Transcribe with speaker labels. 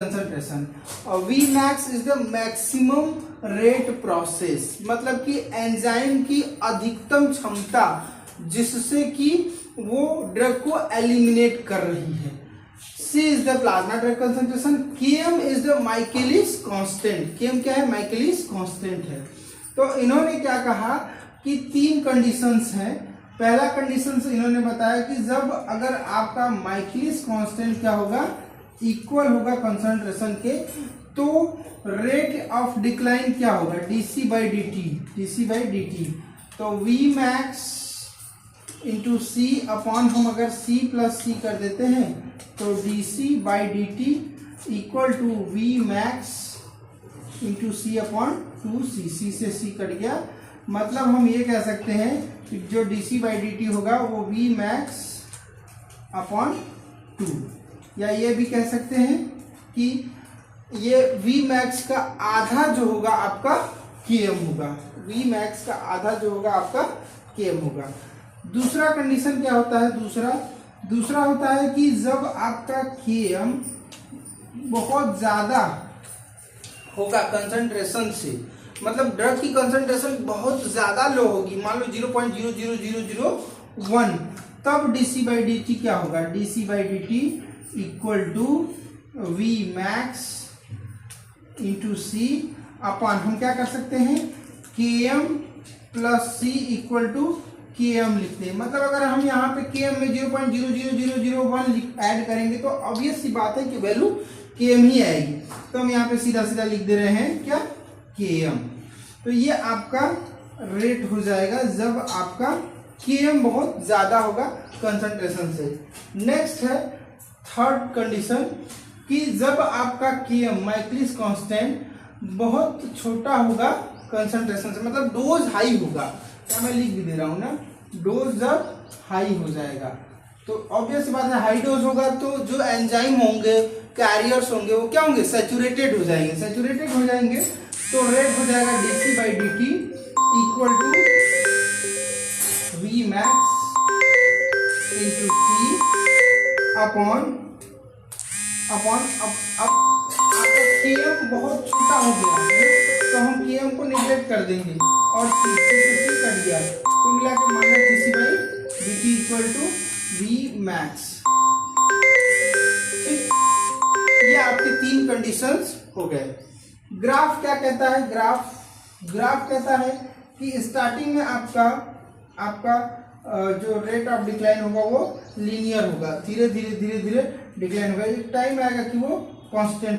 Speaker 1: Concentration. V max is the maximum rate process, मतलब कि enzyme की अधिकतम क्षमता जिससे कि वो ड्रग को एलिमिनेट कर रही है। C is the plasma drug concentration. KM is the Michaelis constant. KM क्या है? माइकेलिस कांस्टेंट है। तो इन्होंने क्या कहा कि तीन कंडीशंस हैं। पहला कंडीशन इन्होंने बताया कि जब अगर आपका माइकेलिस कांस्टेंट क्या होगा? इक्वल होगा कंसंट्रेशन के, तो रेट ऑफ डिक्लाइन क्या होगा? DC by D T. तो V max into C upon, हम अगर सी प्लस सी कर देते हैं तो D C by D T equal to V max into C upon 2c। C से सी कट गया, मतलब हम ये कह सकते हैं कि जो D C by D T होगा वो वी मैक्स अपॉन 2, या ये भी कह सकते हैं कि ये वी मैक्स का आधा जो होगा आपका केएम होगा। वी मैक्स का आधा जो होगा आपका केएम होगा। दूसरा कंडीशन क्या होता है? दूसरा होता है कि जब आपका केएम बहुत ज्यादा होगा कंसंट्रेशन से, मतलब ड्रग की कंसंट्रेशन बहुत ज्यादा लो होगी, मान लो 0.00001, तब डीसी बाई डी टी क्या होगा? DC by D T equal to V max into C upon, हम क्या कर सकते हैं? KM plus C equal to KM लिखते हैं। मतलब अगर हम यहाँ पे केएम में 0.00001 ऐड करेंगे तो ऑब्वियस सी बात है कि वैल्यू केएम ही आएगी। तो हम यहाँ पे सीधा सीधा लिख दे रहे हैं क्या? केएम। तो ये आपका रेट हो जाएगा जब आपका केएम बहुत ज्यादा होगा कंसंट्रेशन से। नेक्स्ट है थर्ड कंडीशन कि जब आपका केएम माइकेलिस कांस्टेंट बहुत छोटा होगा कंसंट्रेशन से, मतलब डोज हाई होगा। क्या मैं लिख भी दे रहा हूं ना? डोज जब हाई हो जाएगा तो ऑब्वियस बात है, हाई डोज होगा तो जो एंजाइम होंगे, कैरियर्स होंगे, वो क्या होंगे? सैचुरेटेड हो जाएंगे। तो रेट हो जाएगा DC by D T equal to V max into C upon अब आपका केएम बहुत छोटा हो गया तो हम केएम को निगलेक्ट कर देंगे और सी कट गया, तो मिला के minus DC by D T equal to V max. ठीक, ये आपके तीन कंडीशंस हो गए। ग्राफ क्या कहता है? ग्राफ कहता है कि स्टार्टिंग में आपका जो रेट ऑफ डिक्लाइन होगा वो लीनियर होगा, धीरे धीरे डिक्लाइन होगा। एक टाइम आएगा कि वो कांस्टेंट